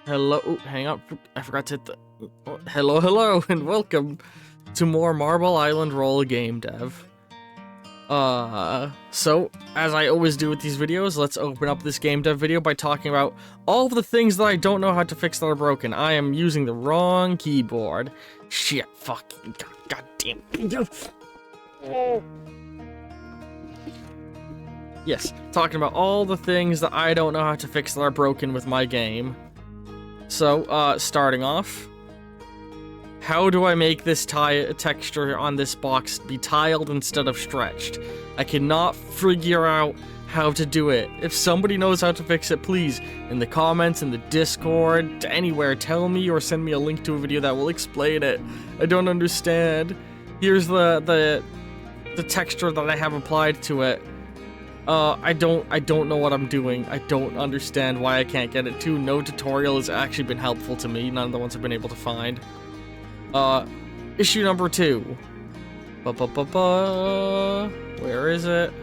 Hello, hang on, I forgot to hit the... hello, and welcome to more Marble Island Roll Game Dev. So, as I always do with these videos, let's open up this Game Dev video by talking about all of the things that I don't know how to fix that are broken. I am using the wrong keyboard. Shit, fucking goddamn. Yes, talking about all the things that I don't know how to fix that are broken with my game. So, starting off, how do I make this texture on this box be tiled instead of stretched? I cannot figure out how to do it. If somebody knows how to fix it, please, in the comments, in the Discord, anywhere, tell me or send me a link to a video that will explain it. I don't understand. Here's the texture that I have applied to it. I don't know what I'm doing. I don't understand why I can't get it too. No tutorial has actually been helpful to me. None of the ones I've been able to find. Issue number 2. Where is it?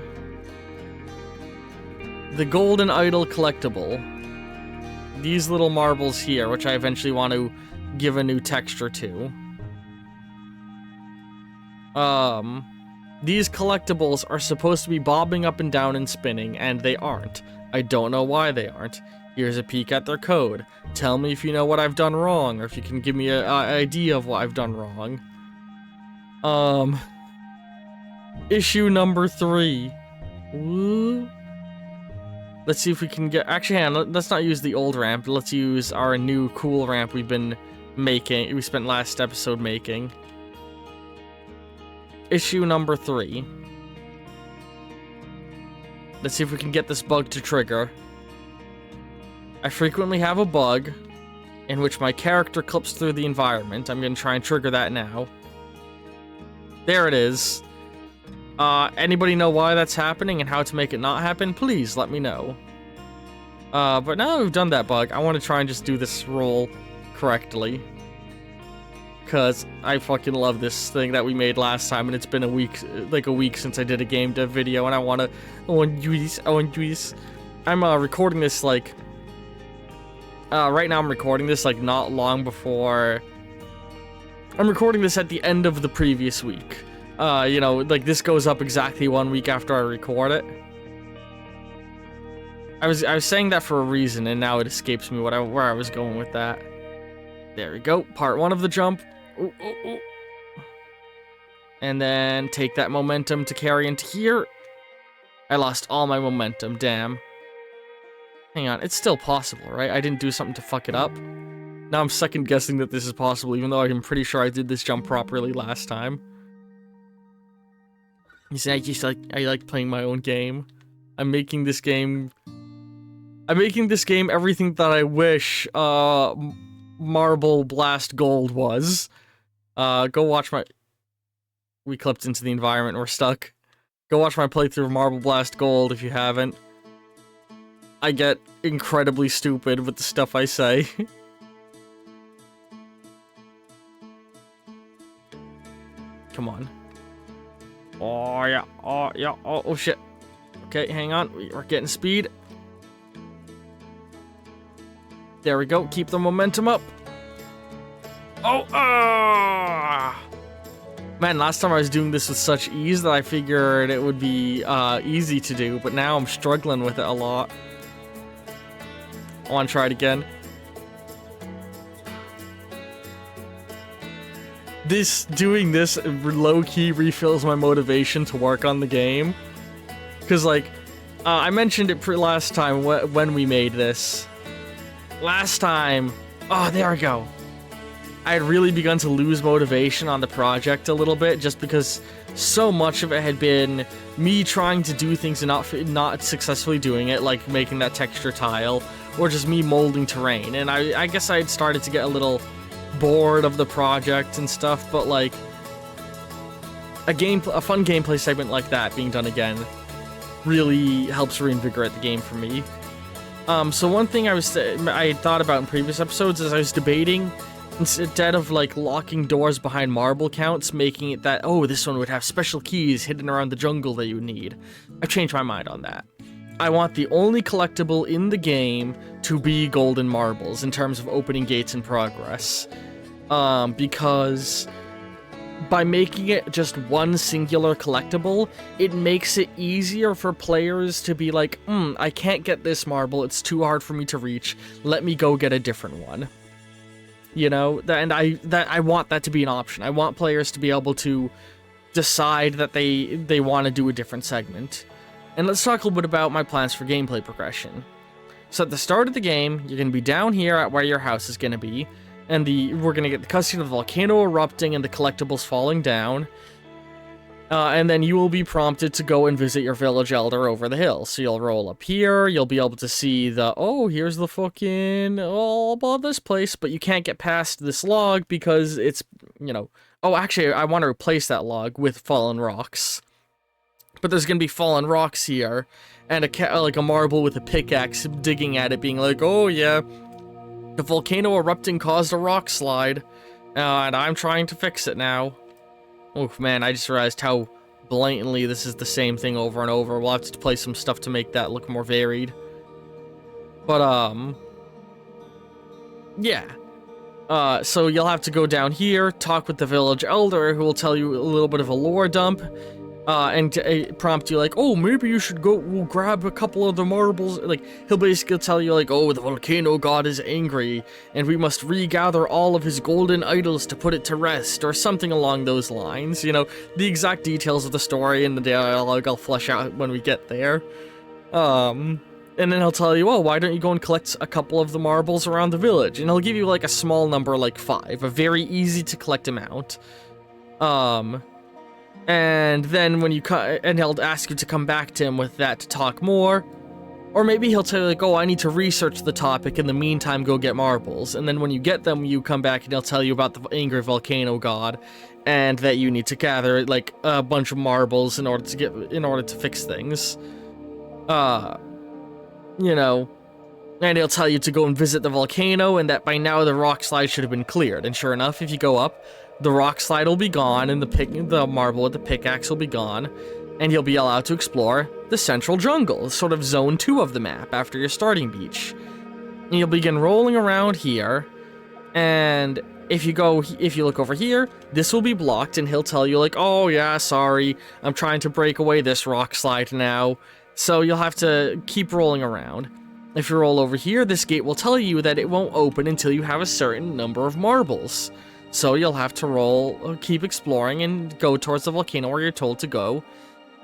The Golden Idol collectible. These little marbles here, which I eventually want to give a new texture to. These collectibles are supposed to be bobbing up and down and spinning, and they aren't. I don't know why they aren't. Here's a peek at their code. Tell me if you know what I've done wrong, or if you can give me an idea of what I've done wrong. Issue number 3. Ooh. Let's see if we can get... Actually, hang on, let's not use the old ramp. Let's use our new cool ramp we've been making. We spent last episode making. Issue number 3. Let's see if we can get this bug to trigger. I frequently have a bug in which my character clips through the environment. I'm going to try and trigger that now. There it is. Anybody know why that's happening and how to make it not happen? Please let me know. But now we've done that bug, I want to try and just do this roll correctly. Because I fucking love this thing that we made last time, and it's been a week since I did a game dev video, and I want to do this. I'm recording this right now I'm recording this not long before. I'm recording this at the end of the previous week. You know, this goes up exactly 1 week after I record it. I was saying that for a reason, and now it escapes me where I was going with that. There we go. Part 1 of the jump. Ooh, ooh, ooh. And then take that momentum to carry into here. I lost all my momentum, damn. Hang on, it's still possible, right? I didn't do something to fuck it up. Now I'm second guessing that this is possible, even though I'm pretty sure I did this jump properly last time. You see, I like playing my own game. I'm making this game everything that I wish, Marble Blast Gold was. Go watch my... We clipped into the environment, we're stuck. Go watch my playthrough of Marble Blast Gold if you haven't. I get incredibly stupid with the stuff I say. Come on. Oh yeah, oh shit. Okay, hang on, we're getting speed. There we go, keep the momentum up. Oh, man, last time I was doing this with such ease that I figured it would be easy to do, but now I'm struggling with it a lot. I want to try it again. Doing this low-key refills my motivation to work on the game. Because, I mentioned it last time when we made this. Last time... Oh, there we go. I had really begun to lose motivation on the project a little bit, just because so much of it had been me trying to do things and not successfully doing it, like making that texture tile, or just me molding terrain. And I guess I had started to get a little bored of the project and stuff, but a fun gameplay segment like that being done again really helps reinvigorate the game for me. So one thing I had thought about in previous episodes is I was debating, instead of locking doors behind marble counts, making it that, oh, this one would have special keys hidden around the jungle that you would need. I've changed my mind on that. I want the only collectible in the game to be golden marbles in terms of opening gates and progress. Because by making it just one singular collectible, it makes it easier for players to be like, I can't get this marble, it's too hard for me to reach, let me go get a different one. You know, and I want that to be an option. I want players to be able to decide that they want to do a different segment. And let's talk a little bit about my plans for gameplay progression. So at the start of the game, you're going to be down here at where your house is going to be, and we're going to get the cutscene of the volcano erupting and the collectibles falling down. And then you will be prompted to go and visit your village elder over the hill. So you'll roll up here, you'll be able to see here's the fucking, all above this place, but you can't get past this log because it's, actually, I want to replace that log with fallen rocks. But there's going to be fallen rocks here, and a marble with a pickaxe digging at it, being like, oh yeah, the volcano erupting caused a rock slide, and I'm trying to fix it now. Oh man, I just realized how blatantly this is the same thing over and over. We'll have to play some stuff to make that look more varied. But, yeah. So you'll have to go down here, talk with the village elder, who will tell you a little bit of a lore dump, and prompt you like, oh, maybe you should go grab a couple of the marbles. Like, he'll basically tell you like, oh, the volcano god is angry, and we must regather all of his golden idols to put it to rest, or something along those lines. You know, the exact details of the story and the dialogue I'll flesh out when we get there. And then he'll tell you, oh, why don't you go and collect a couple of the marbles around the village? And he'll give you like a small number, like 5, a very easy to collect amount. And then when and he'll ask you to come back to him with that to talk more. Or maybe he'll tell you like, oh, I need to research the topic, in the meantime go get marbles. And then when you get them, you come back and he'll tell you about the angry volcano god, and that you need to gather like a bunch of marbles in order to fix things. And he'll tell you to go and visit the volcano, and that by now the rock slide should have been cleared. And sure enough, if you go up, the rock slide will be gone, and the marble with the pickaxe will be gone, and you'll be allowed to explore the central jungle, sort of zone 2 of the map after your starting beach. And you'll begin rolling around here, and if you look over here, this will be blocked, and he'll tell you like, oh yeah, sorry, I'm trying to break away this rock slide now, so you'll have to keep rolling around. If you roll over here, this gate will tell you that it won't open until you have a certain number of marbles. So you'll have to keep exploring and go towards the volcano where you're told to go.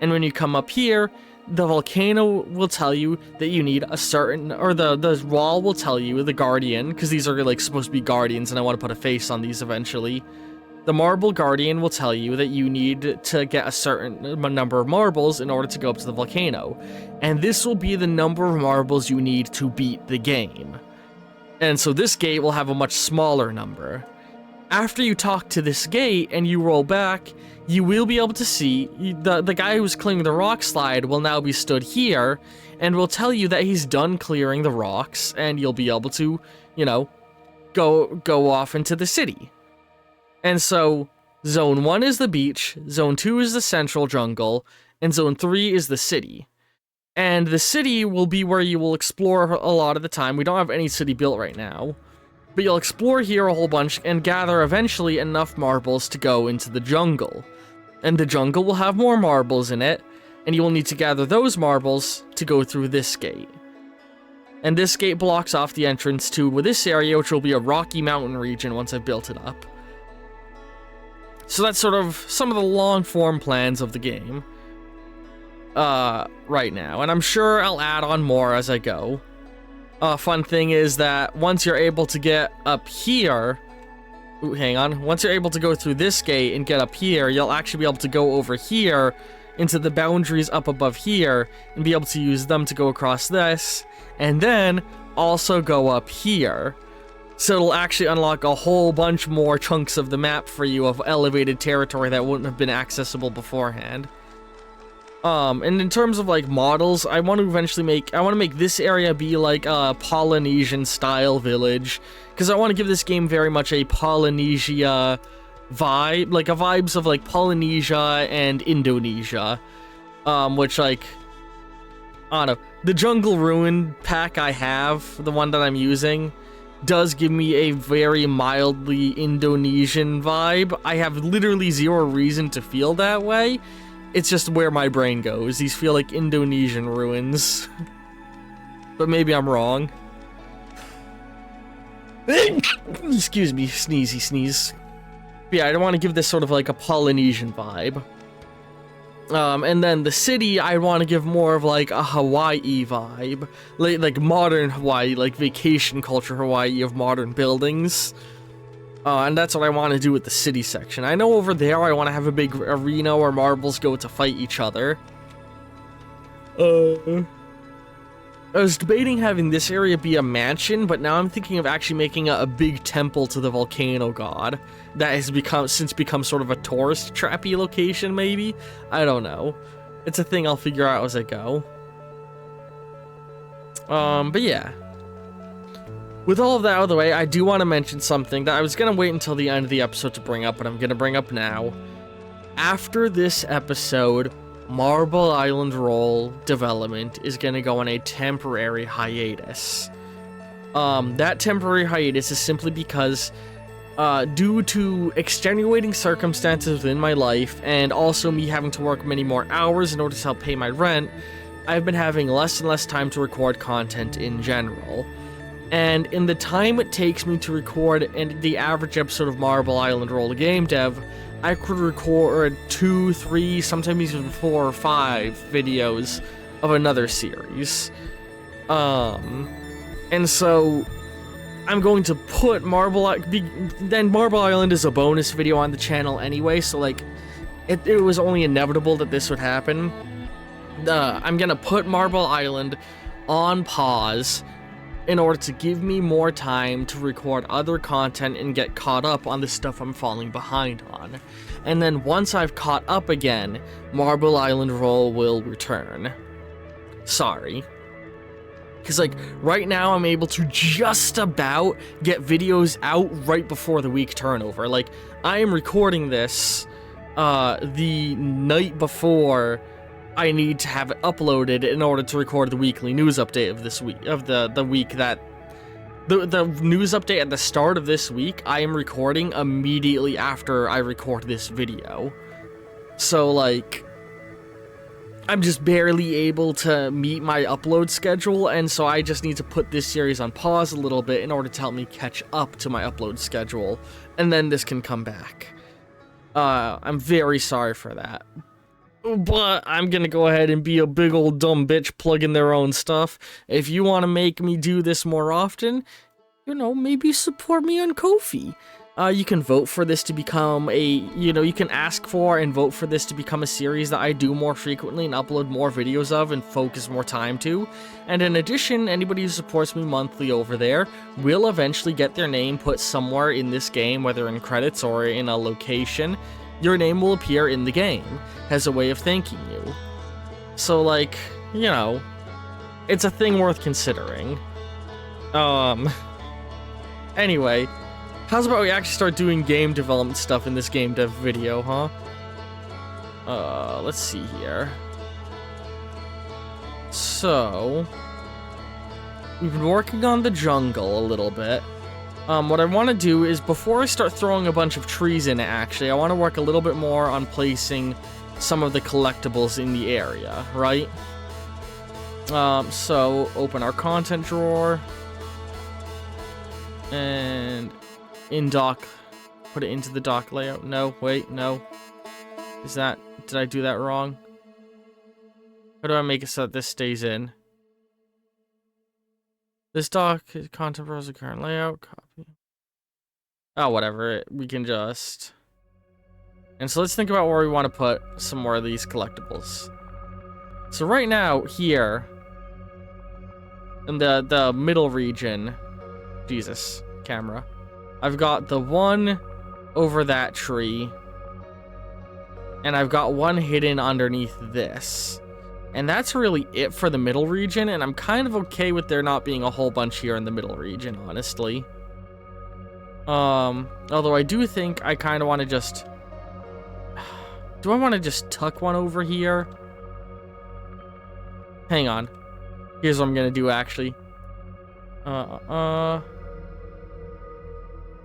And when you come up here, the volcano will tell you that you need a certain, or the wall will tell you, the guardian, because these are like supposed to be guardians and I want to put a face on these eventually. The marble guardian will tell you that you need to get a certain number of marbles in order to go up to the volcano. And this will be the number of marbles you need to beat the game. And so this gate will have a much smaller number. After you talk to this gate and you roll back, you will be able to see the guy who's clearing the rock slide will now be stood here and will tell you that he's done clearing the rocks, and you'll be able to, go off into the city. And so zone 1 is the beach, zone 2 is the central jungle, and zone 3 is the city. And the city will be where you will explore a lot of the time. We don't have any city built right now. But you'll explore here a whole bunch and gather eventually enough marbles to go into the jungle. And the jungle will have more marbles in it, and you will need to gather those marbles to go through this gate. And this gate blocks off the entrance to this area, which will be a rocky mountain region once I've built it up. So that's sort of some of the long-form plans of the game. Right now. And I'm sure I'll add on more as I go. Fun thing is that once you're able to get up here, once you're able to go through this gate and get up here, you'll actually be able to go over here into the boundaries up above here and be able to use them to go across this, and then also go up here. So it'll actually unlock a whole bunch more chunks of the map for you of elevated territory that wouldn't have been accessible beforehand. And in terms of like models, I want to make this area be like a Polynesian style village, because I want to give this game very much a Polynesia vibe, like a vibes of like Polynesia and Indonesia, which like I don't know. The Jungle Ruin pack I have, the one that I'm using, does give me a very mildly Indonesian vibe. I have literally zero reason to feel that way. It's just where my brain goes. These feel like Indonesian ruins. But maybe I'm wrong. Excuse me, sneezy sneeze. But yeah, I don't want to give this sort of like a Polynesian vibe. And then the city, I want to give more of like a Hawaii vibe. Like modern Hawaii, like vacation culture Hawaii of modern buildings. And that's what I want to do with the city section. I know over there I want to have a big arena where marbles go to fight each other. I was debating having this area be a mansion, but now I'm thinking of actually making a big temple to the volcano god. That has since become sort of a tourist trappy location, maybe? I don't know. It's a thing I'll figure out as I go. But yeah. With all of that out of the way, I do want to mention something that I was going to wait until the end of the episode to bring up, but I'm going to bring up now. After this episode, Marble Island Roll development is going to go on a temporary hiatus. That temporary hiatus is simply because, due to extenuating circumstances within my life, and also me having to work many more hours in order to help pay my rent, I've been having less and less time to record content in general. And in the time it takes me to record the average episode of Marble Island Roll Gamedev, I could record 2, 3, sometimes even 4 or 5 videos of another series. And so I'm going to put Marble Island is a bonus video on the channel anyway, so like it was only inevitable that this would happen. I'm gonna put Marble Island on pause in order to give me more time to record other content and get caught up on the stuff I'm falling behind on. And then once I've caught up again, Marble Island Roll will return. Sorry. Because, like, right now I'm able to just about get videos out right before the week turnover. Like, I am recording this the night before I need to have it uploaded in order to record the weekly news update of this week, of the week that... The news update at the start of this week, I am recording immediately after I record this video. So, like, I'm just barely able to meet my upload schedule, and so I just need to put this series on pause a little bit in order to help me catch up to my upload schedule, and then this can come back. I'm very sorry for that. But I'm gonna go ahead and be a big old dumb bitch plugging their own stuff. If you want to make me do this more often, you know, maybe support me on Ko-fi. You can vote for this to become you can ask for and vote for this to become a series that I do more frequently and upload more videos of and focus more time to. And in addition, anybody who supports me monthly over there will eventually get their name put somewhere in this game, whether in credits or in a location. Your name will appear in the game as a way of thanking you. So, like, you know, it's a thing worth considering. Anyway, how's about we actually start doing game development stuff in this game dev video, huh? Let's see here. So, we've been working on the jungle a little bit. What I want to do is, before I start throwing a bunch of trees in it, actually, I want to work a little bit more on placing some of the collectibles in the area, right? So, open our content drawer. And in dock, put it into the dock layout. No, wait, no. Did I do that wrong? How do I make it so that this stays in? This dock is content browser current layout, copy. Oh, whatever, we can just... And so let's think about where we want to put some more of these collectibles. So right now, here, in the middle region, Jesus, camera, I've got the one over that tree, and I've got one hidden underneath this. And that's really it for the middle region, and I'm kind of okay with there not being a whole bunch here in the middle region, honestly. Although I do think I kind of want to just... Do I want to just tuck one over here? Hang on. Here's what I'm gonna do, actually.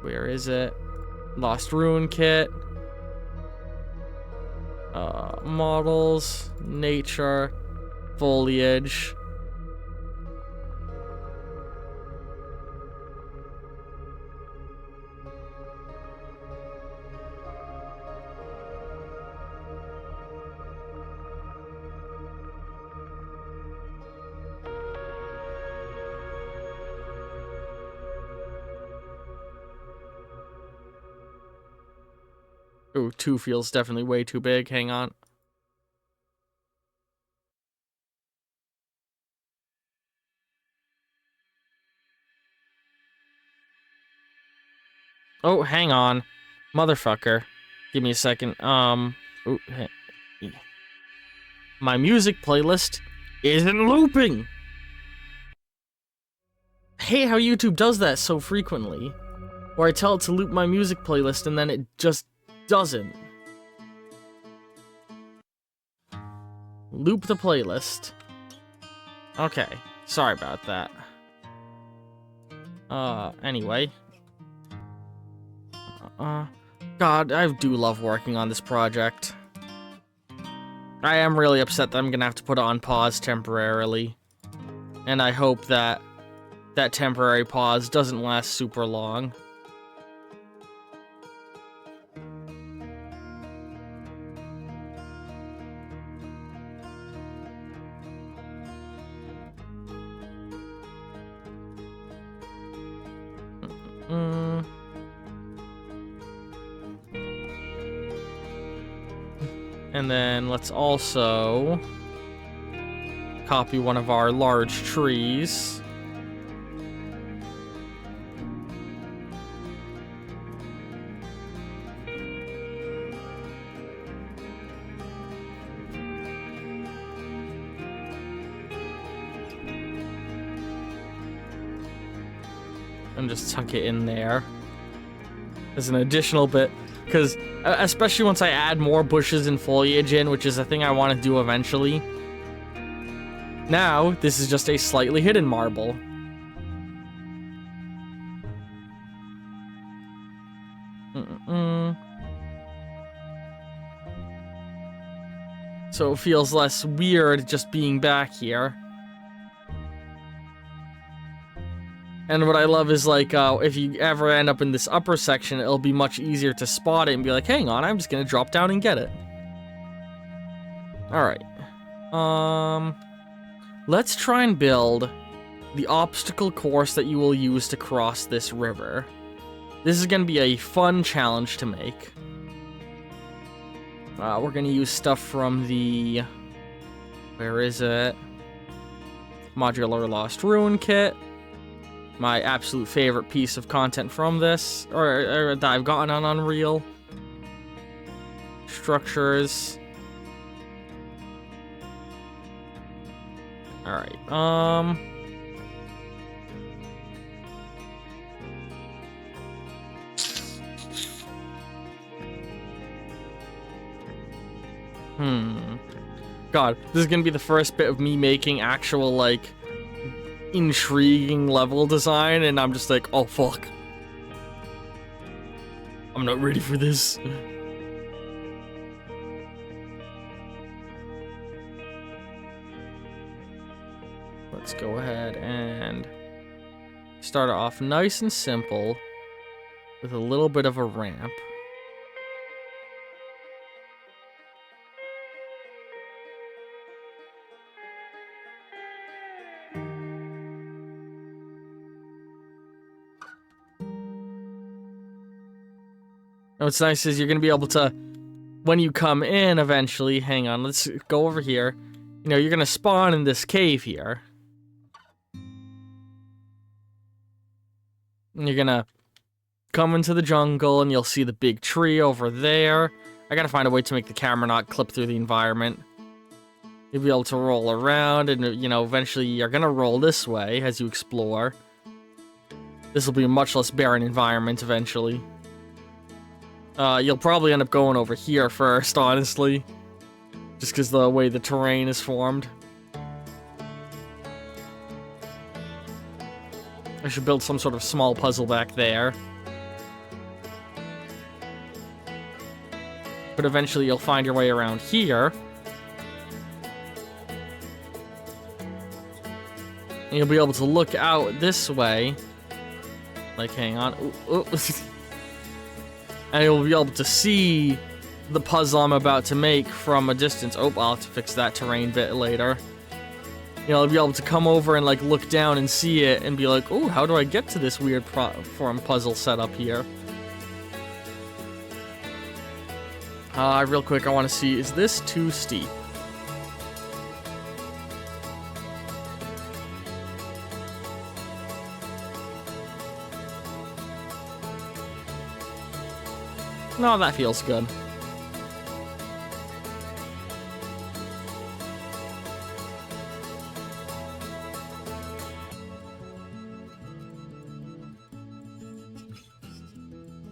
Where is it? Lost Ruin Kit. Models. Nature. Foliage. Ooh, 2 feels definitely way too big. Hang on. Oh, hang on. Motherfucker. Give me a second. Ooh, my music playlist isn't looping. I hate how YouTube does that so frequently. Where I tell it to loop my music playlist and then it just doesn't. Loop the playlist. Okay. Sorry about that. Anyway. God, I do love working on this project. I am really upset that I'm gonna have to put it on pause temporarily. And I hope that that temporary pause doesn't last super long. And then let's also copy one of our large trees. And just tuck it in there as an additional bit, because especially once I add more bushes and foliage in, which is a thing I want to do eventually. Now, this is just a slightly hidden marble. So it feels less weird just being back here. And what I love is, like, if you ever end up in this upper section, it'll be much easier to spot it and be like, hang on, I'm just gonna drop down and get it. Alright. Let's try and build the obstacle course that you will use to cross this river. This is gonna be a fun challenge to make. We're gonna use stuff from the... Where is it? Modular Lost Ruin Kit. My absolute favorite piece of content from this, or that I've gotten on Unreal. Structures. Alright, God, this is gonna be the first bit of me making actual, like, intriguing level design, and I'm just like, oh fuck, I'm not ready for this. Let's go ahead and start off nice and simple with a little bit of a ramp. What's nice is you're going to be able to, when you come in eventually, hang on, let's go over here. You know, you're going to spawn in this cave here. And you're going to come into the jungle and you'll see the big tree over there. I got to find a way to make the camera not clip through the environment. You'll be able to roll around and, you know, eventually you're going to roll this way as you explore. This will be a much less barren environment eventually. You'll probably end up going over here first, honestly. Just because the way the terrain is formed. I should build some sort of small puzzle back there. But eventually you'll find your way around here. And you'll be able to look out this way. Like, hang on. Ooh, ooh. And you'll be able to see the puzzle I'm about to make from a distance. Oh, I'll have to fix that terrain bit later. You know, I'll be able to come over and, like, look down and see it and be like, oh, how do I get to this weird platform puzzle setup here? Real quick, I want to see, is this too steep? No, that feels good.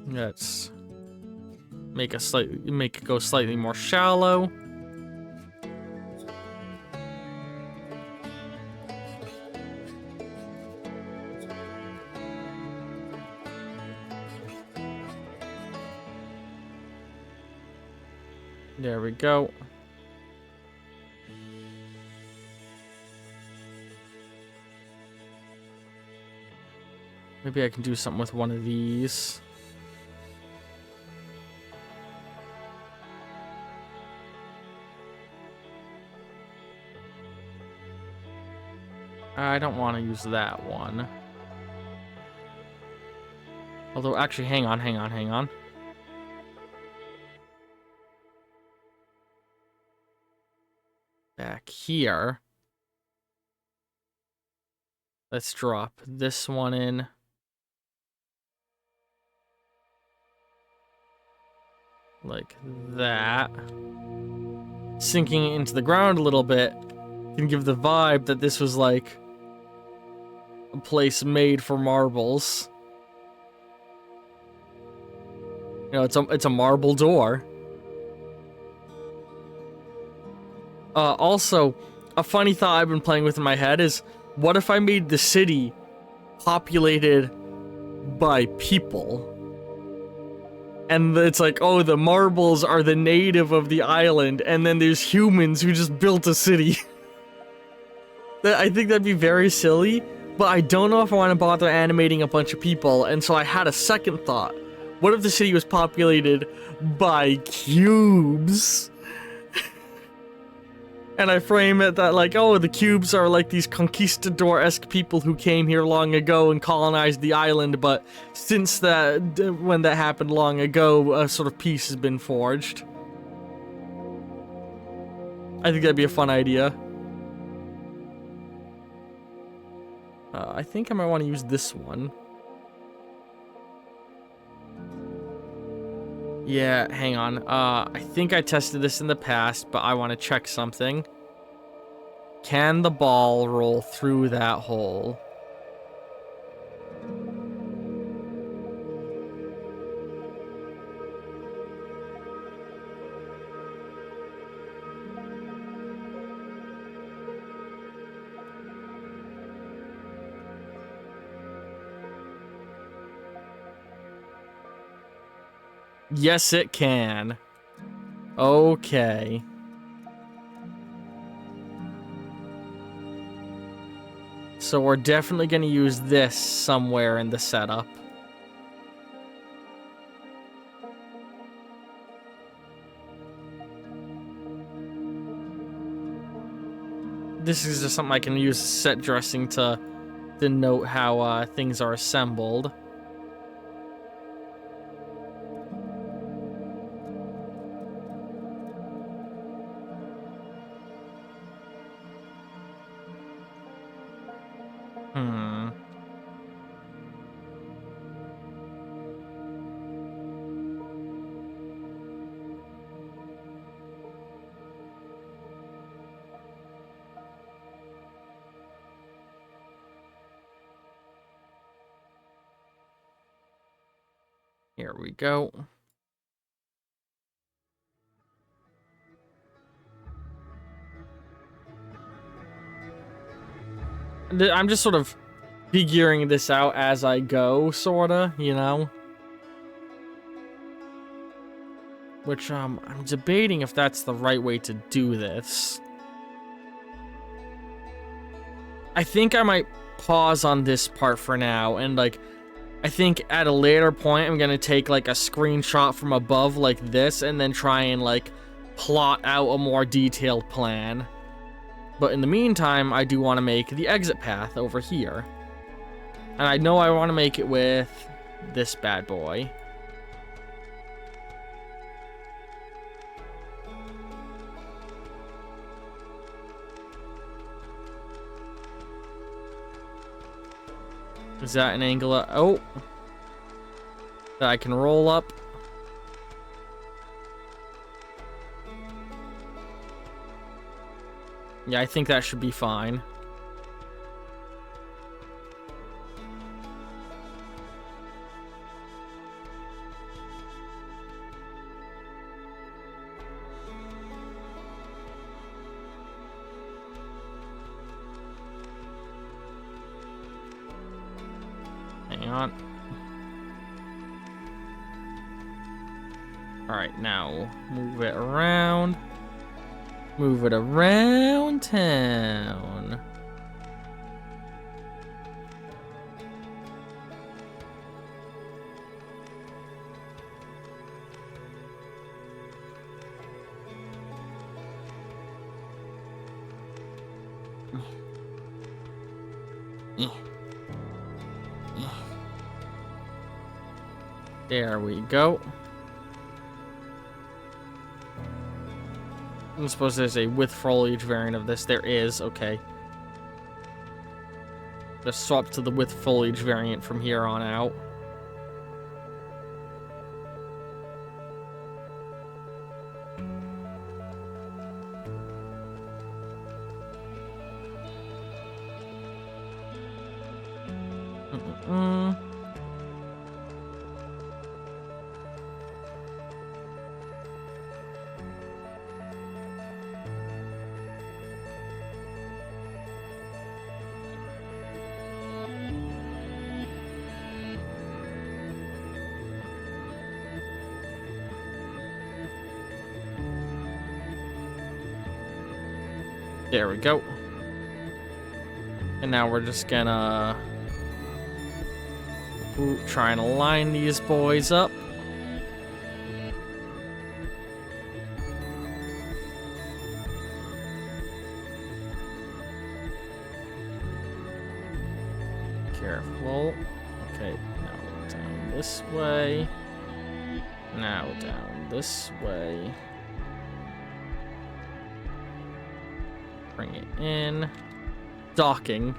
Let's make it go slightly more shallow. There we go. Maybe I can do something with one of these. I don't want to use that one. Although, actually, hang on. Back here. Let's drop this one in. Like that. Sinking into the ground a little bit can give the vibe that this was like a place made for marbles. You know, it's a marble door. Also, a funny thought I've been playing with in my head is, what if I made the city populated by people? And it's like, oh, the marbles are the native of the island, and then there's humans who just built a city. I think that'd be very silly, but I don't know if I want to bother animating a bunch of people, and so I had a second thought. What if the city was populated by cubes? And I frame it that, like, oh, the cubes are like these conquistador-esque people who came here long ago and colonized the island, but since that, when that happened long ago, a sort of peace has been forged. I think that'd be a fun idea. I think I might want to use this one. Yeah, hang on. I think I tested this in the past, but I want to check something. Can the ball roll through that hole? Yes, it can. Okay. So we're definitely going to use this somewhere in the setup. This is just something I can use set dressing to denote how things are assembled. Here we go. I'm just sort of figuring this out as I go, sorta, you know? Which, I'm debating if that's the right way to do this. I think I might pause on this part for now, and, like, I think at a later point I'm gonna take, like, a screenshot from above like this, and then try and, like, plot out a more detailed plan. But in the meantime, I do want to make the exit path over here. And I know I want to make it with this bad boy. Is that an angle? Oh. That I can roll up. Yeah, I think that should be fine. Hang on. Alright, now move it around. Move it around town. There we go. I don't suppose there's a with foliage variant of this. There is, okay. Just swap to the with foliage variant from here on out. There we go. And now we're just gonna try and align these boys up. Careful. Okay, now down this way. Now down this way. Bring it in. Docking.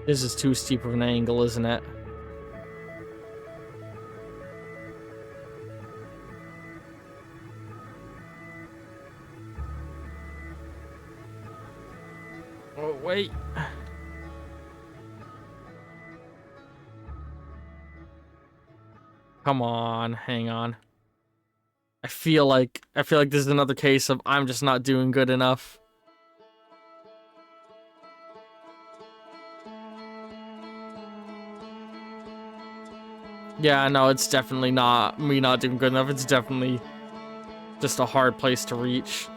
This is too steep of an angle, isn't it? Oh, wait. Come on, hang on. I feel like this is another case of I'm just not doing good enough. Yeah, no, it's definitely not me not doing good enough. It's definitely just a hard place to reach.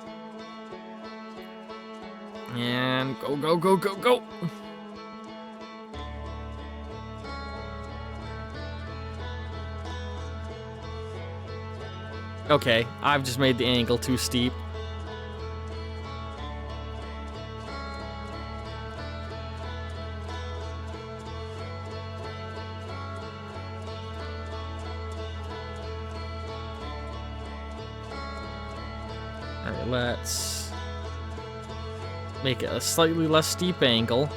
And go, go, go, go, go. Okay, I've just made the angle too steep. Alright, let's make it a slightly less steep angle.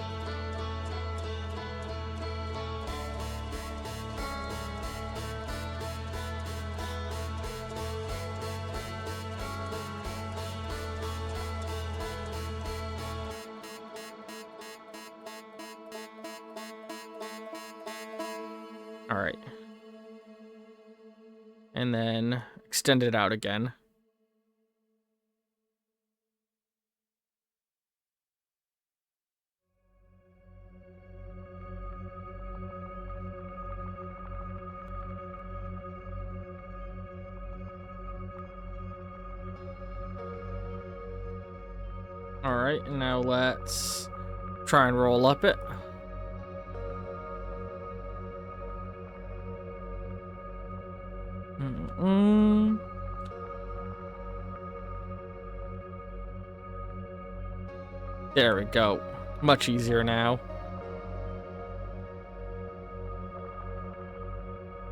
Alright. And then extend it out again. Alright, now let's try and roll up it. There we go. Much easier now.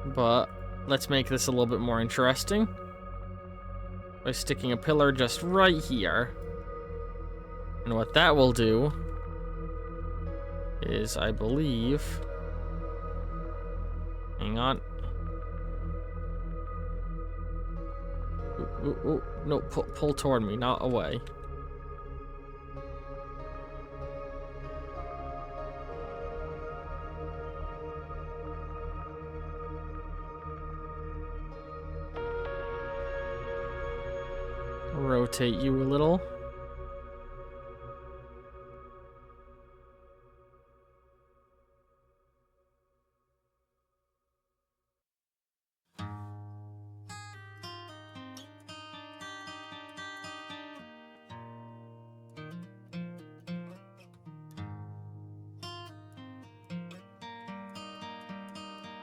But let's make this a little bit more interesting by sticking a pillar just right here. And what that will do is, I believe... Hang on. Ooh, no, pull toward me, not away. Rotate you a little.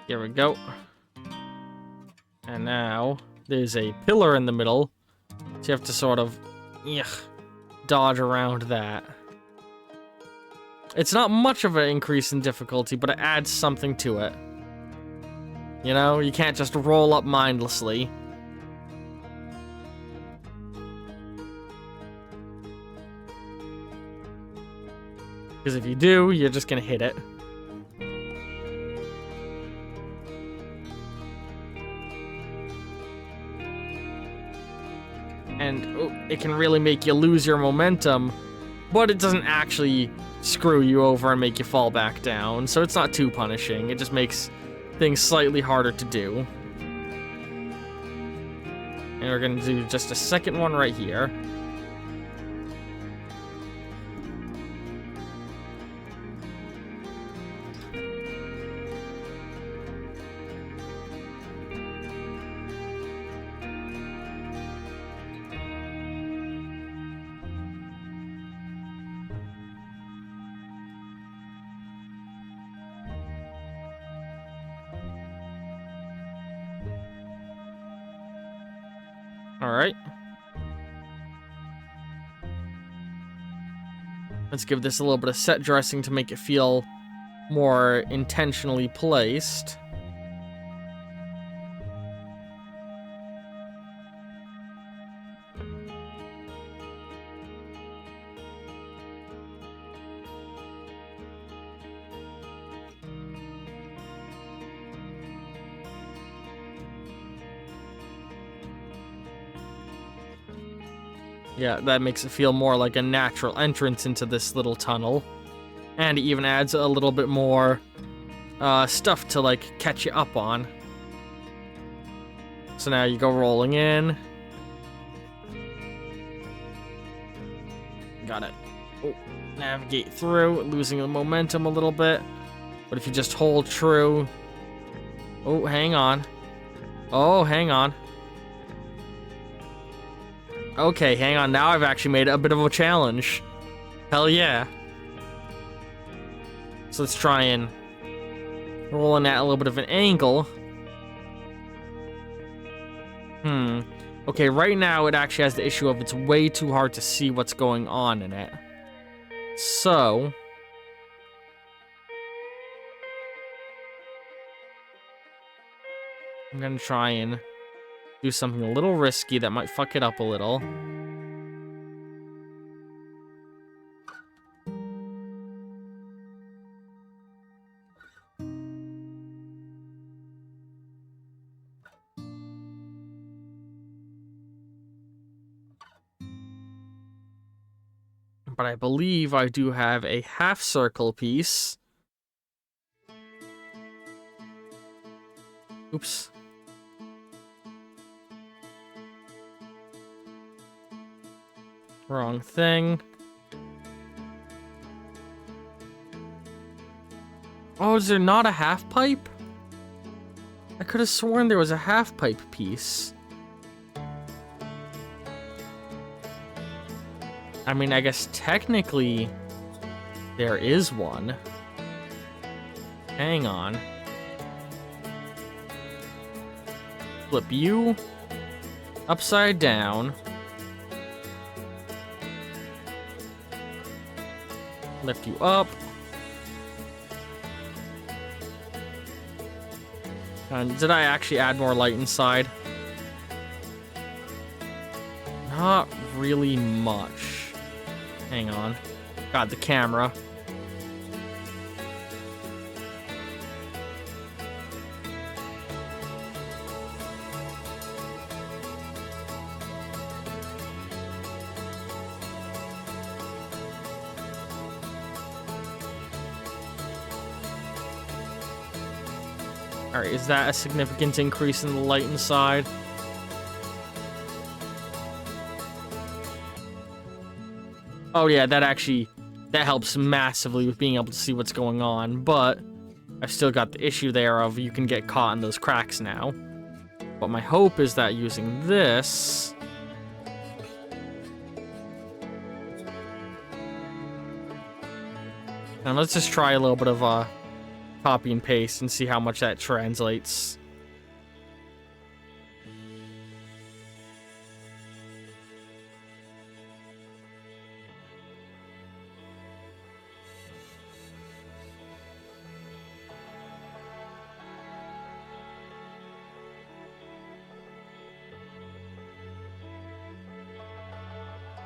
Here we go. And now there's a pillar in the middle. So you have to sort of dodge around that. It's not much of an increase in difficulty, but it adds something to it. You know, you can't just roll up mindlessly. Because if you do, you're just gonna hit it. And it can really make you lose your momentum, but it doesn't actually screw you over and make you fall back down, so it's not too punishing. It just makes things slightly harder to do. And we're gonna do just a second one right here. Alright. Let's give this a little bit of set dressing to make it feel more intentionally placed. Yeah, that makes it feel more like a natural entrance into this little tunnel. And it even adds a little bit more stuff to, like, catch you up on. So now you go rolling in. Gotta navigate through, losing the momentum a little bit. But if you just hold true... Oh, hang on. Oh, hang on. Okay, hang on. Now I've actually made it a bit of a challenge. Hell yeah. So let's try and roll in at a little bit of an angle. Okay, right now it actually has the issue of it's way too hard to see what's going on in it. So... I'm gonna try and do something a little risky that might fuck it up a little. But I believe I do have a half circle piece. Oops. Wrong thing. Oh, is there not a half pipe? I could have sworn there was a half pipe piece. I mean, I guess technically there is one. Hang on. Flip you upside down. Lift you up. And did I actually add more light inside? Not really much. Hang on. Got the camera. Alright, is that a significant increase in the light inside? Oh yeah, that helps massively with being able to see what's going on, but I've still got the issue there of you can get caught in those cracks now. But my hope is that using this... And let's just try a little bit of copy and paste and see how much that translates.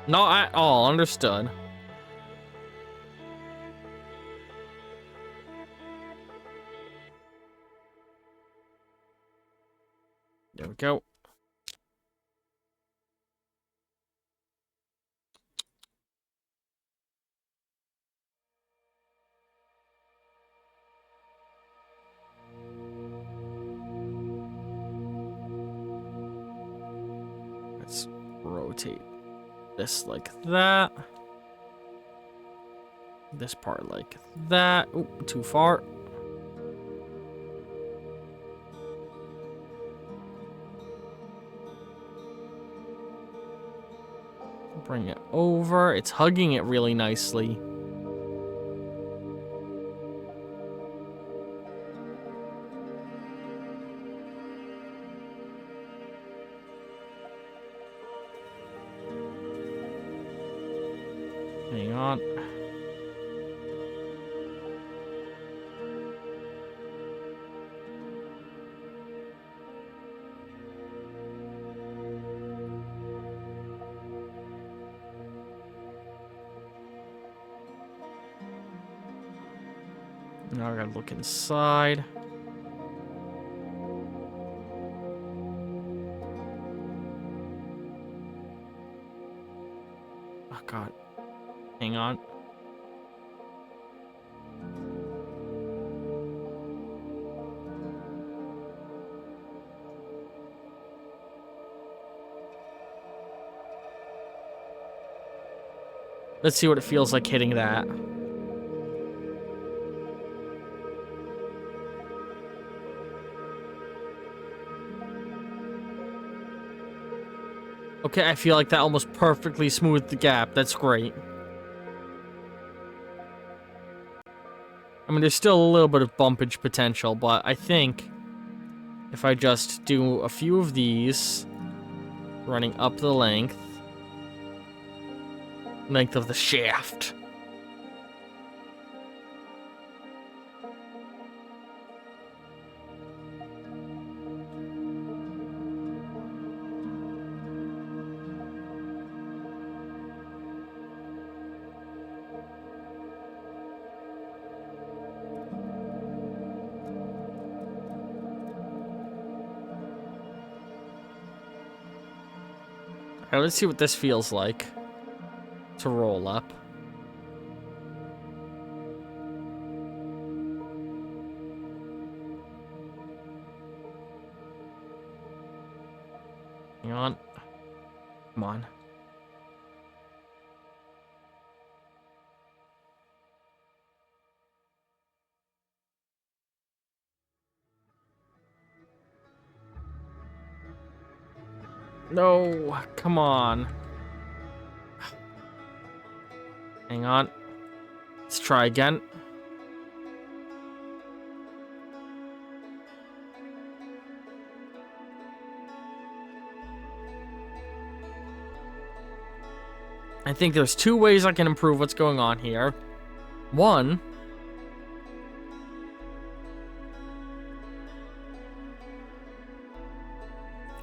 Not at all, understood. There we go. Let's rotate this like that. This part like that. Ooh, too far. Bring it over. It's hugging it really nicely. Hang on. Now I gotta look inside. Oh god. Hang on. Let's see what it feels like hitting that. Okay, I feel like that almost perfectly smoothed the gap. That's great. I mean, there's still a little bit of bumpage potential, but I think if I just do a few of these, running up the length of the shaft. Alright, let's see what this feels like to roll up. Hang on. Come on. No, come on. Hang on. Let's try again. I think there's two ways I can improve what's going on here. One,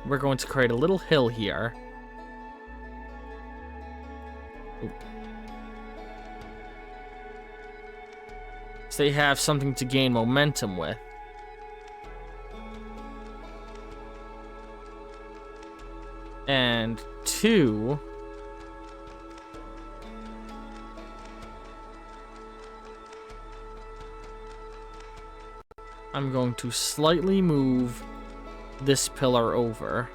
we're going to create a little hill here. Ooh. So they have something to gain momentum with. And two, I'm going to slightly move this pillar over.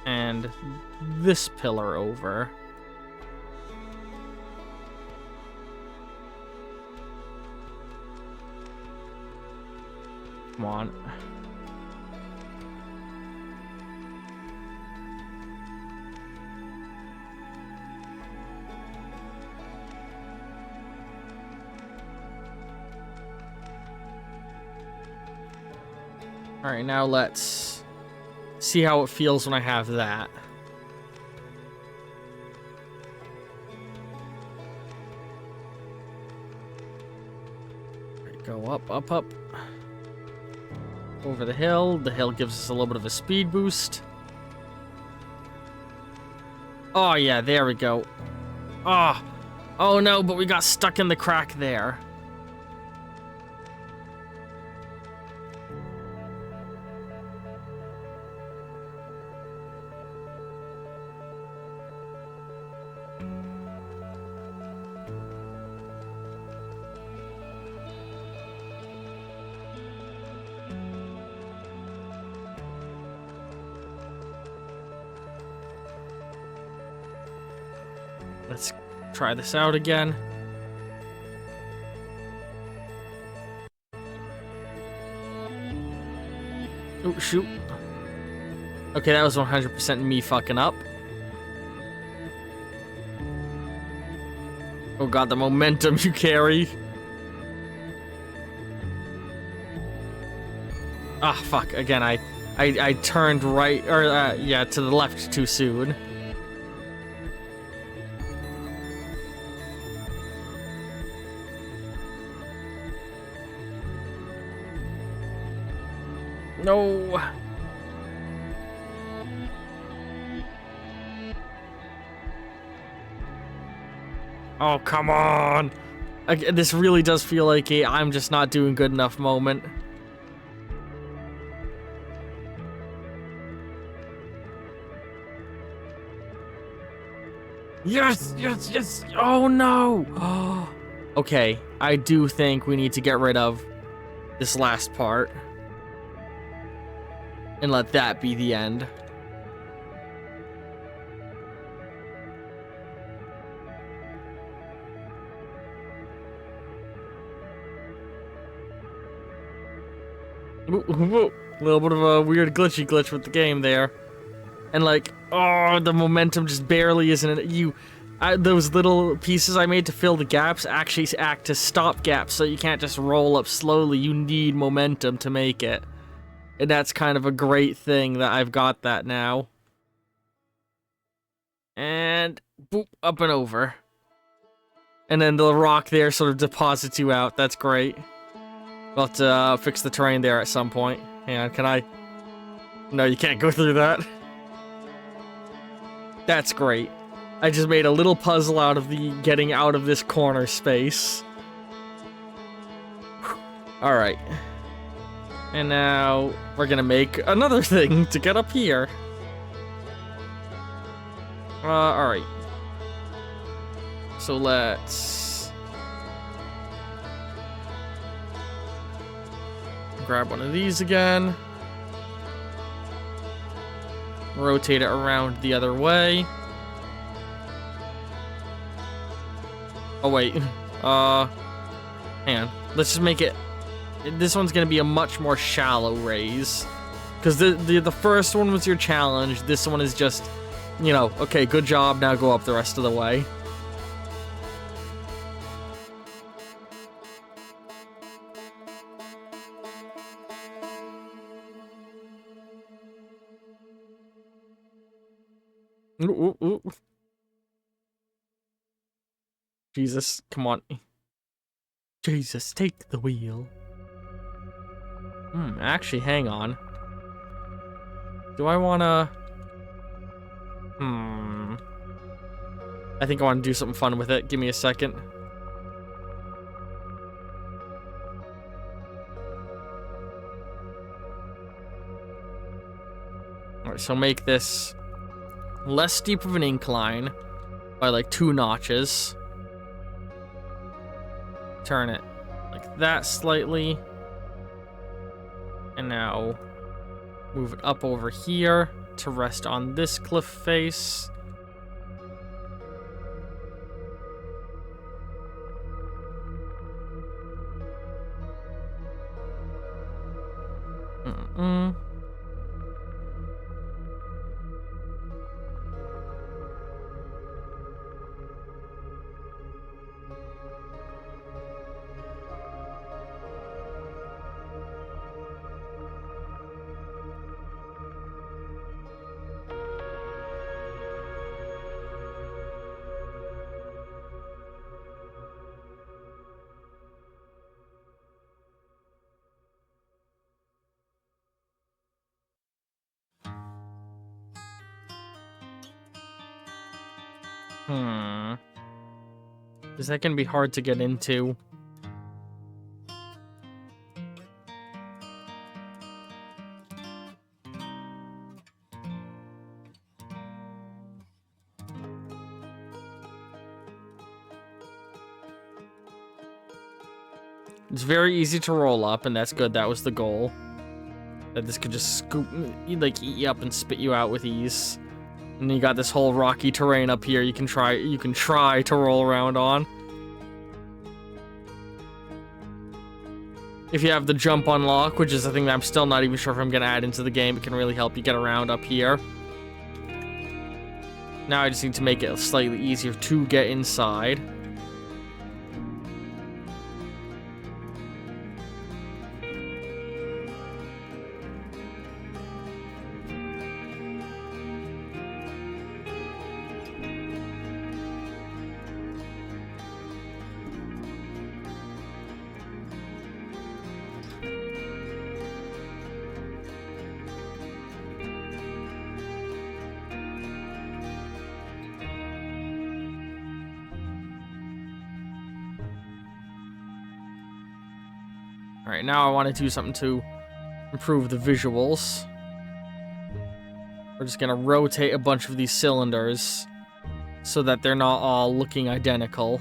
And this pillar over. Come on. Alright, now let's see how it feels when I have that. Alright, go up, up, up. Over the hill. The hill gives us a little bit of a speed boost. Oh yeah, there we go. Oh, oh no, but we got stuck in the crack there. Let's try this out again. Oh, shoot. Okay, that was 100% me fucking up. Oh god, the momentum you carry. Ah, fuck. Again, I turned right, or, yeah, to the left too soon. No. Oh, come on. This really does feel like a I'm just not doing good enough moment. Yes, yes, yes. Oh, no. Oh. Okay, I do think we need to get rid of this last part. And let that be the end. Ooh, ooh, ooh. A little bit of a weird glitch with the game there. And like, oh, the momentum just barely isn't it. Those little pieces I made to fill the gaps actually act as stop gaps, so you can't just roll up slowly. You need momentum to make it. And that's kind of a great thing that I've got that now. And boop, up and over. And then the rock there sort of deposits you out. That's great. We'll have to fix the terrain there at some point. Hang on, can I? No, you can't go through that. That's great. I just made a little puzzle out of the getting out of this corner space. Alright. And now we're gonna make another thing to get up here. Alright. So let's grab one of these again. Rotate it around the other way. Oh, wait. Hang on. Let's just make it... This one's gonna be a much more shallow raise. Because the first one was your challenge. This one is just, you know, okay, good job, now go up the rest of the way. Ooh, ooh, ooh. Jesus, come on. Jesus, take the wheel. Actually, hang on. Do I wanna... I think I want to do something fun with it. Give me a second. Alright, so make this less steep of an incline by like 2 notches. Turn it like that slightly. And now move it up over here to rest on this cliff face. Is that gonna be hard to get into? It's very easy to roll up, and that's good. That was the goal. That this could just scoop, like, eat you up and spit you out with ease. And then you got this whole rocky terrain up here you can try to roll around on. If you have the jump unlock, which is a thing that I'm still not even sure if I'm gonna add into the game, it can really help you get around up here. Now I just need to make it slightly easier to get inside. Alright, now I want to do something to improve the visuals. We're just gonna rotate a bunch of these cylinders so that they're not all looking identical.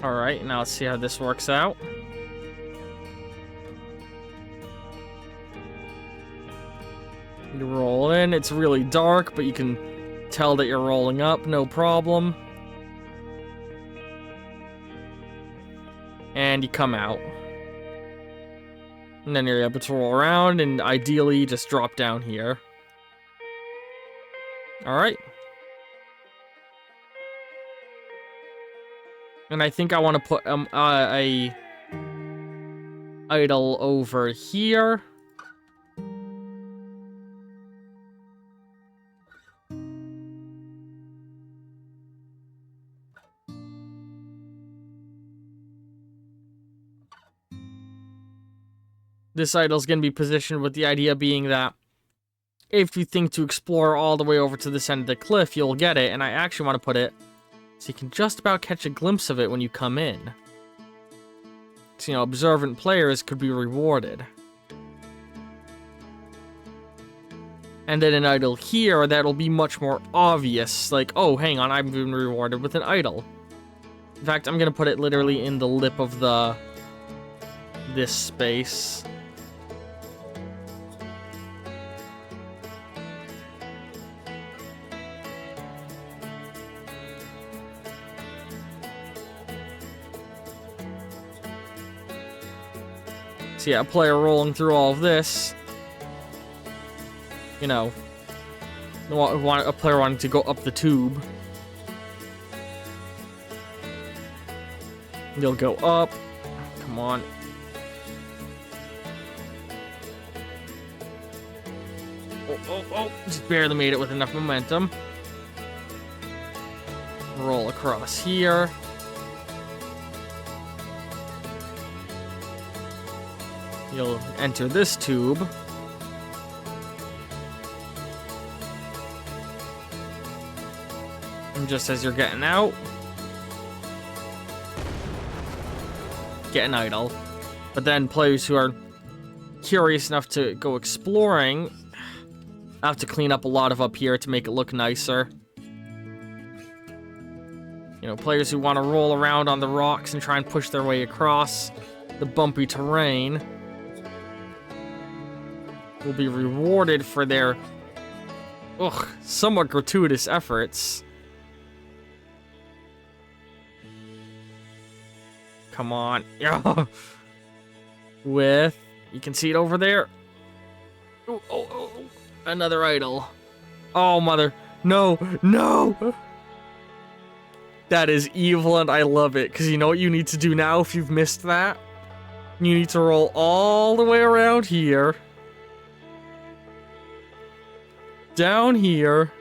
Alright, now let's see how this works out. You roll in, it's really dark, but you can tell that you're rolling up, no problem. And you come out. And then you're able to roll around and ideally just drop down here. Alright. And I think I want to put a idol over here. This idol's going to be positioned with the idea being that if you think to explore all the way over to this end of the cliff, you'll get it. And I actually want to put it so you can just about catch a glimpse of it when you come in. So, you know, observant players could be rewarded. And then an idol here that'll be much more obvious. Like, oh, hang on, I've been rewarded with an idol. In fact, I'm going to put it literally in the lip of this space. So yeah, a player rolling through all of this, you know, a player wanting to go up the tube. They'll go up. Come on. Oh, just barely made it with enough momentum. Roll across here. You'll enter this tube. And just as you're getting out, get an idol. But then players who are curious enough to go exploring have to clean up a lot of up here to make it look nicer. You know, players who want to roll around on the rocks and try and push their way across the bumpy terrain will be rewarded for their, somewhat gratuitous efforts. Come on. Yeah. With, you can see it over there. Oh, another idol. Oh, mother. No. That is evil and I love it. Because you know what you need to do now if you've missed that? You need to roll all the way around here. Down here.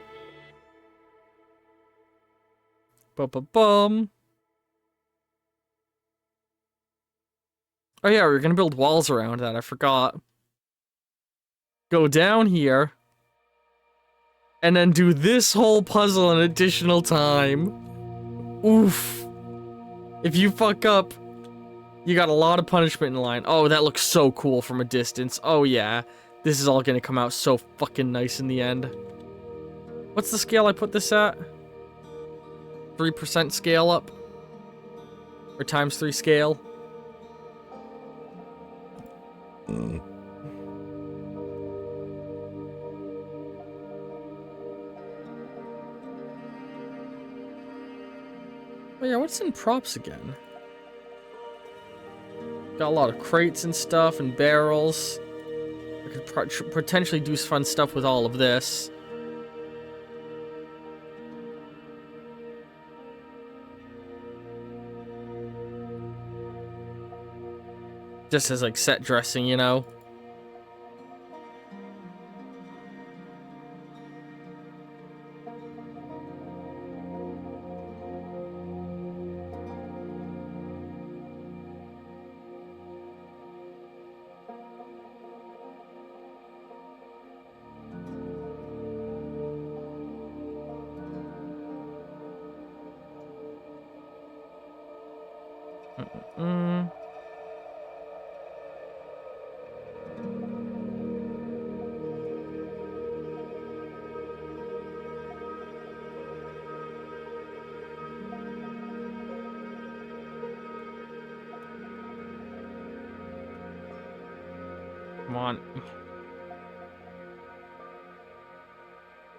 Bum. Oh yeah, we're gonna build walls around that, I forgot. Go down here. And then do this whole puzzle an additional time. Oof. If you fuck up, you got a lot of punishment in line. Oh, that looks so cool from a distance. Oh yeah. This is all gonna come out so fucking nice in the end. What's the scale I put this at? 3% scale up? Or times 3 scale? Oh yeah, what's in props again? Got a lot of crates and stuff and barrels. I could potentially do fun stuff with all of this. Just as like set dressing, you know? Come on.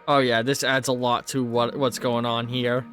Oh yeah, this adds a lot to what's going on here.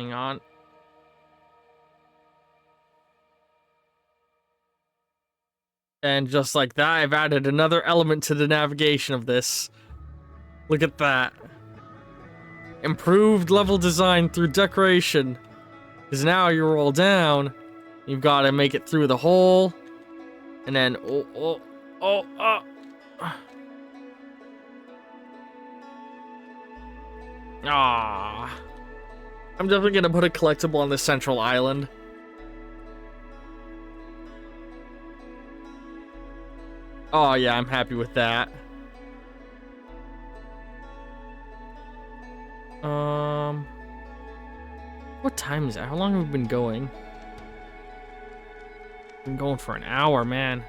Hang on. And just like that, I've added another element to the navigation of this. Look at that. Improved level design through decoration. Because now you roll down, you've got to make it through the hole. And then, Ah. I'm definitely going to put a collectible on this central island. Oh yeah, I'm happy with that. What time is it? How long have we been going? Been going for an hour, man.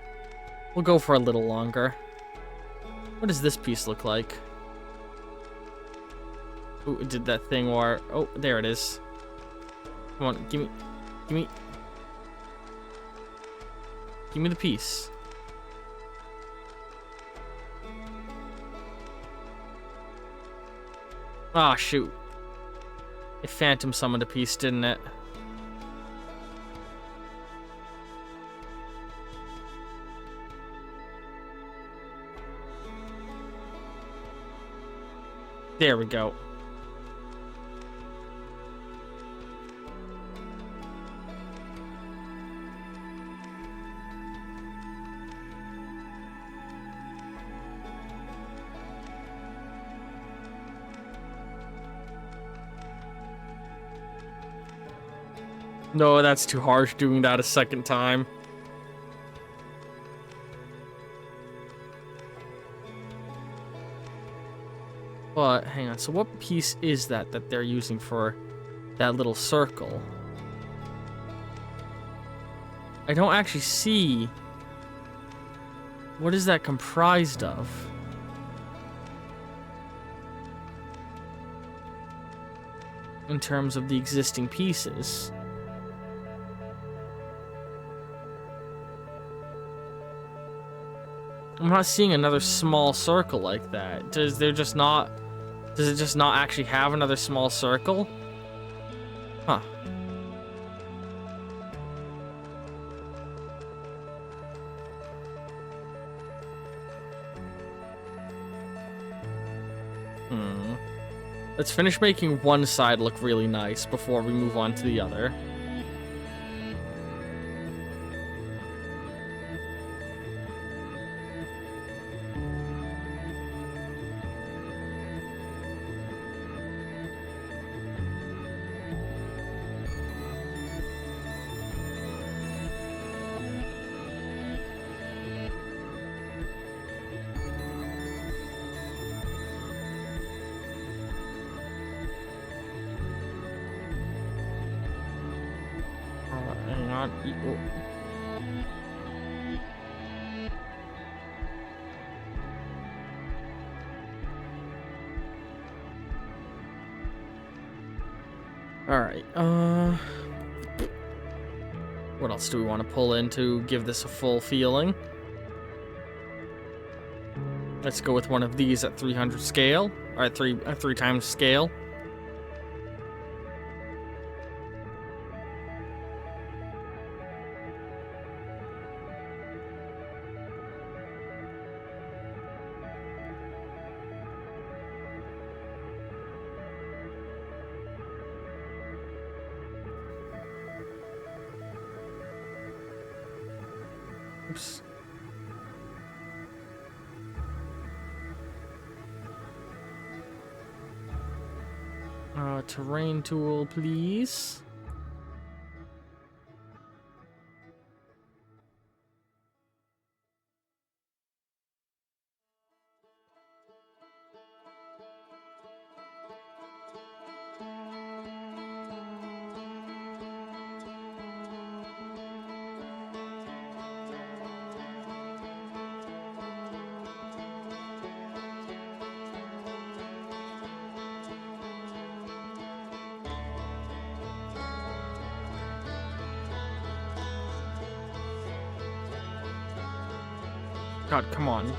We'll go for a little longer. What does this piece look like? Ooh, it did that thing where... Oh, there it is. Come on, give me the piece. Ah, shoot. It phantom summoned a piece, didn't it? There we go. No, that's too harsh doing that a second time. But, hang on, so what piece is that they're using for that little circle? I don't actually see... What is that comprised of? In terms of the existing pieces. I'm not seeing another small circle like that. Does it just not actually have another small circle? Huh. Let's finish making one side look really nice before we move on to the other. Hang on. Alright, what else do we want to pull in to give this a full feeling? Let's go with one of these at 300 scale, or at three times scale. Oops. Terrain tool, please. God, come on.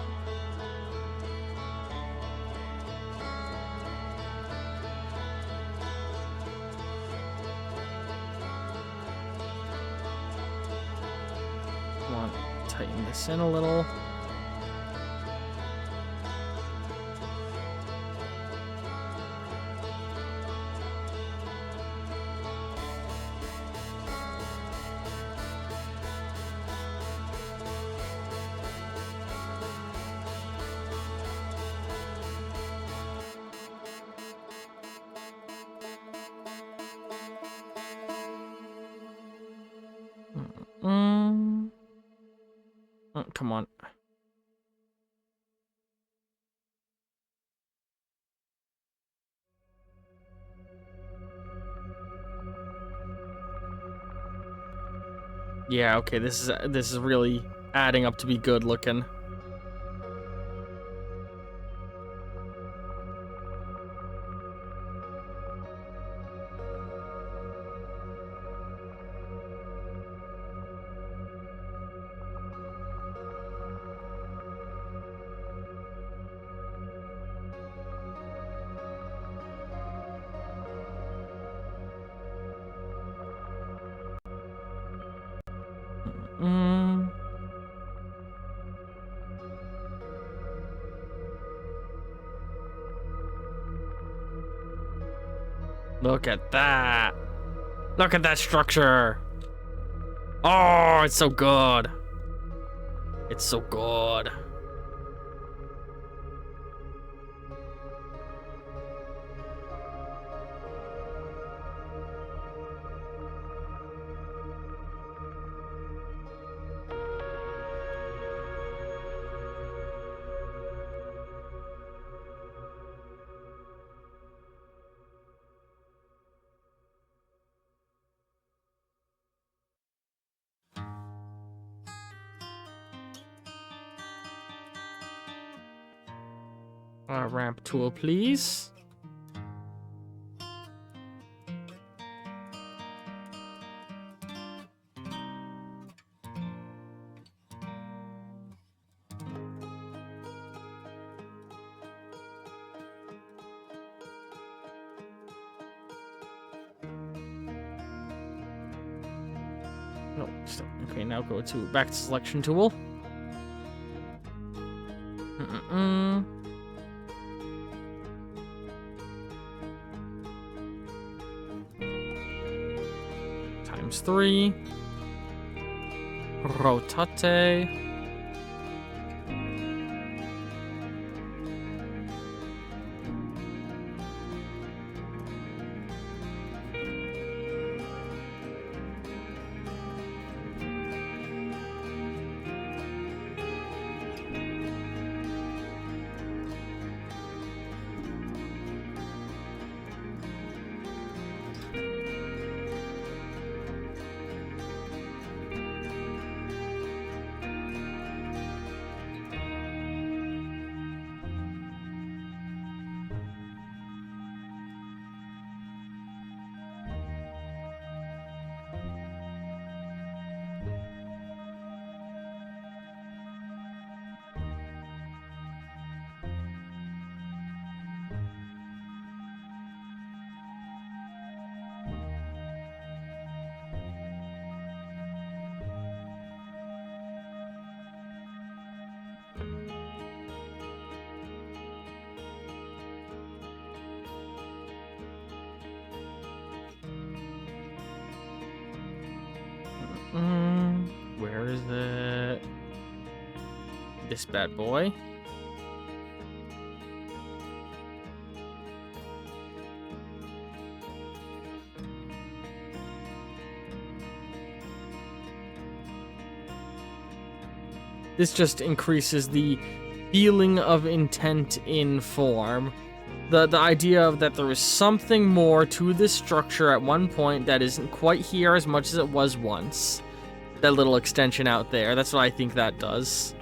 tighten this in a little. Oh, come on. Yeah, okay, this is really adding up to be good looking. Look at that. Look at that structure. Oh, it's so good. It's so good. Ramp tool, please. No, stop. Okay, now go to back to selection tool. Times 3. Rotate. Where is it? This bad boy. This just increases the feeling of intent in form. The idea of that there is something more to this structure at one point that isn't quite here as much as it was once. That little extension out there, that's what I think that does.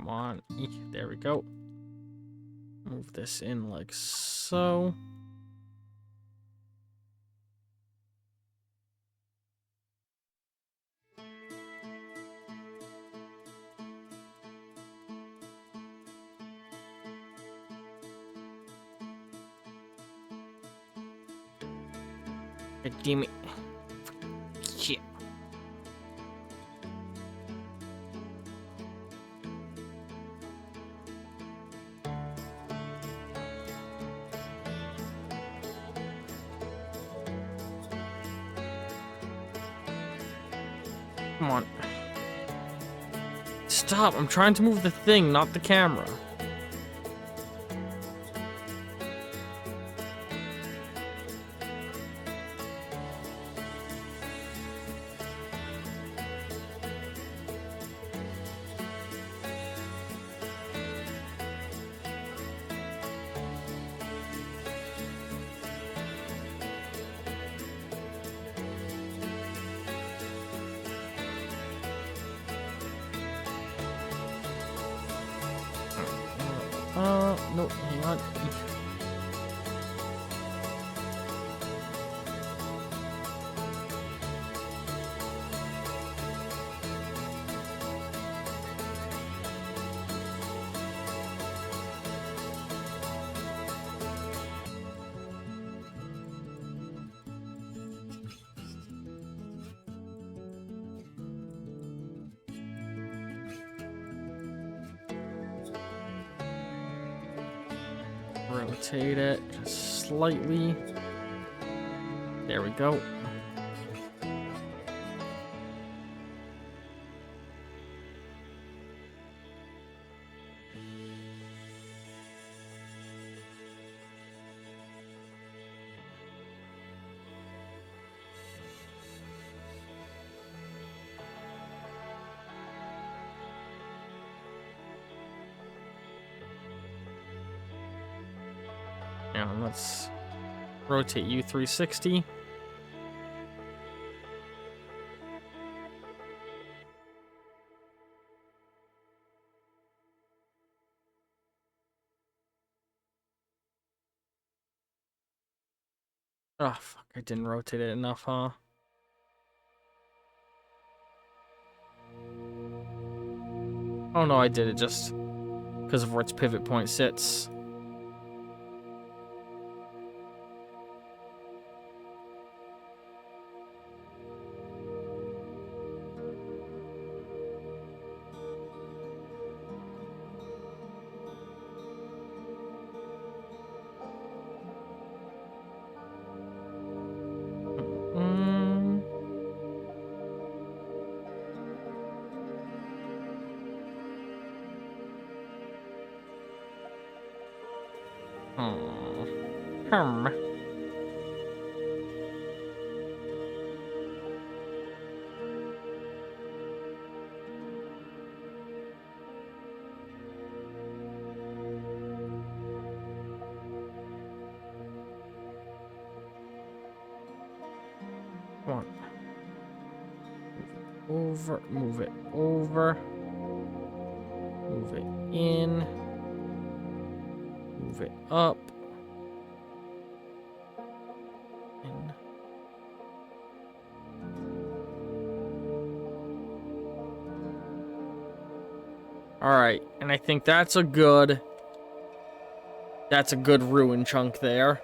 Come on. There we go. Move this in like so. Damn it. Shit. Come on. Stop, I'm trying to move the thing, not the camera. No, hang on. Rotate it just slightly. There we go. Now let's rotate you 360. Oh, fuck, I didn't rotate it enough, huh? Oh no, I did it just because of where its pivot point sits. Hmm. Come on. Over, move it over. Move it in. Move it up. In. Alright, and I think that's a good ruin chunk there.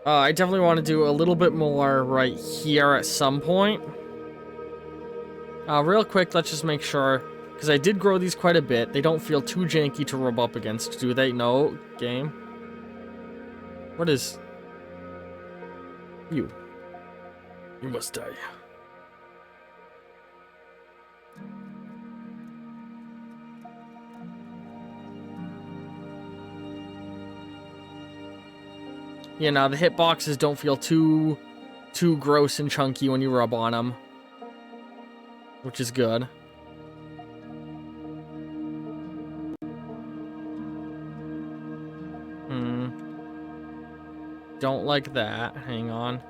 I definitely want to do a little bit more right here at some point. Real quick, let's just make sure, because I did grow these quite a bit. They don't feel too janky to rub up against, do they? No, game. What is... You. You must die. Yeah, now the hitboxes don't feel too gross and chunky when you rub on them, which is good. Don't like that. Hang on.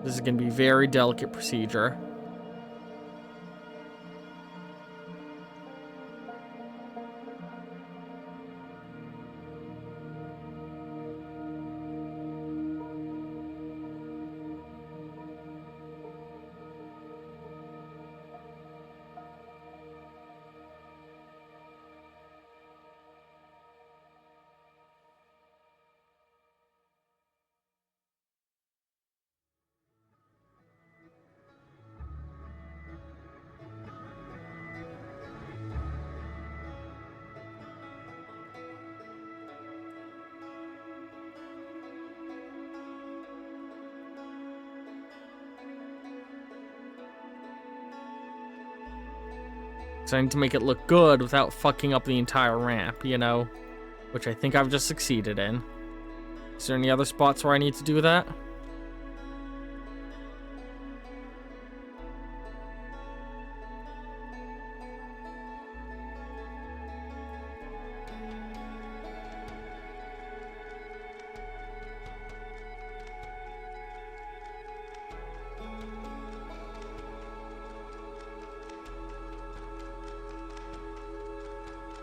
This is gonna be very delicate procedure. So I need to make it look good without fucking up the entire ramp, you know? Which I think I've just succeeded in. Is there any other spots where I need to do that?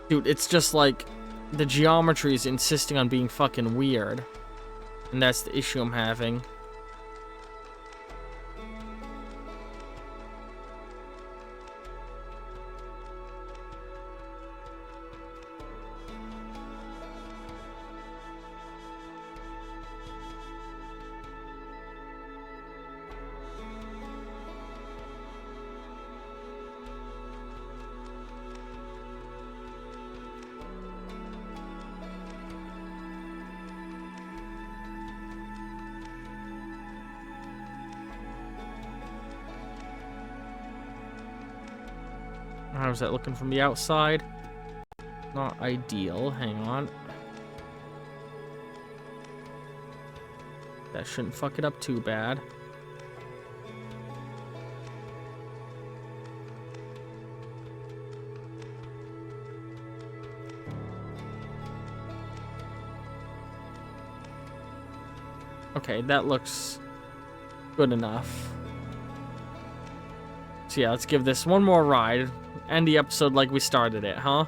Dude, it's just like the geometry is insisting on being fucking weird. And that's the issue I'm having. How's that looking from the outside? Not ideal. Hang on. That shouldn't fuck it up too bad. Okay, that looks good enough. So yeah, let's give this one more ride. End the episode like we started it, huh?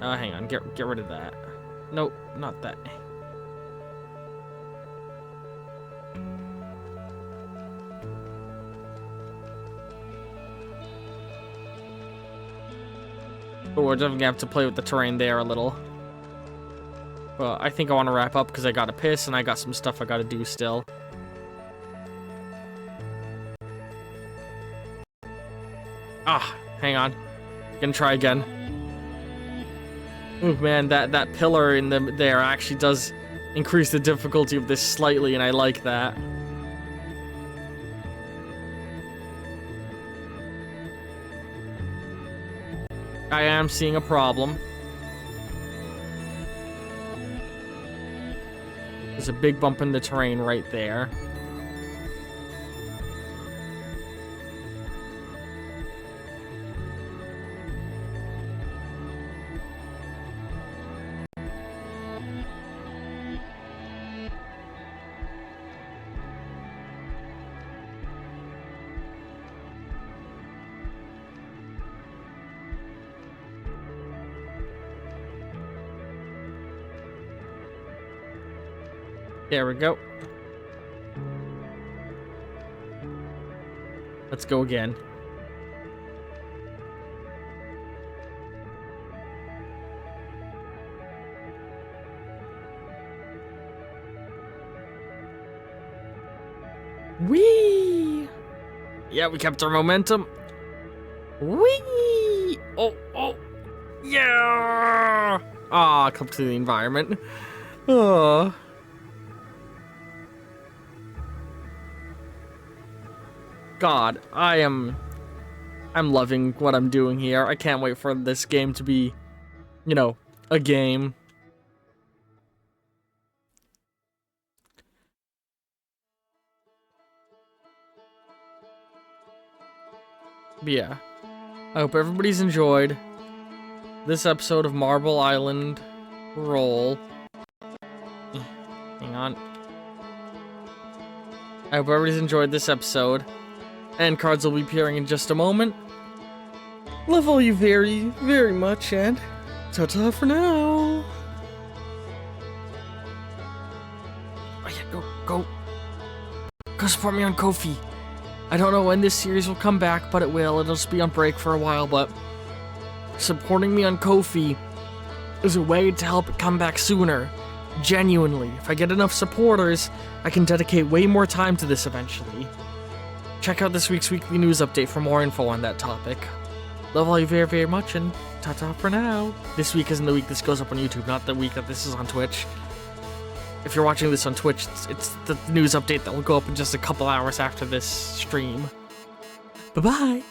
Hang on, get rid of that. Nope, not that. But we're definitely gonna have to play with the terrain there a little. But I think I want to wrap up because I gotta piss and I got some stuff I gotta do still. Ah, hang on. Gonna try again. Ooh, man, that pillar in there actually does increase the difficulty of this slightly, and I like that. I am seeing a problem. There's a big bump in the terrain right there. There we go. Let's go again. Whee! Yeah, we kept our momentum. Whee! Oh, yeah! Ah, come to the environment. Oh. God, I'm loving what I'm doing here. I can't wait for this game to be, you know, a game. But yeah, I hope everybody's enjoyed this episode of Marble Island Roll. Hang on. I hope everybody's enjoyed this episode. End cards will be appearing in just a moment. Love all you very, very much, and ta-ta for now. Oh yeah, go support me on Ko-fi. I don't know when this series will come back, but it will. It'll just be on break for a while, but supporting me on Ko-fi is a way to help it come back sooner. Genuinely, if I get enough supporters, I can dedicate way more time to this eventually. Check out this week's weekly news update for more info on that topic. Love all you very, very much, and ta-ta for now. This week isn't the week this goes up on YouTube, not the week that this is on Twitch. If you're watching this on Twitch, it's the news update that will go up in just a couple hours after this stream. Bye-bye!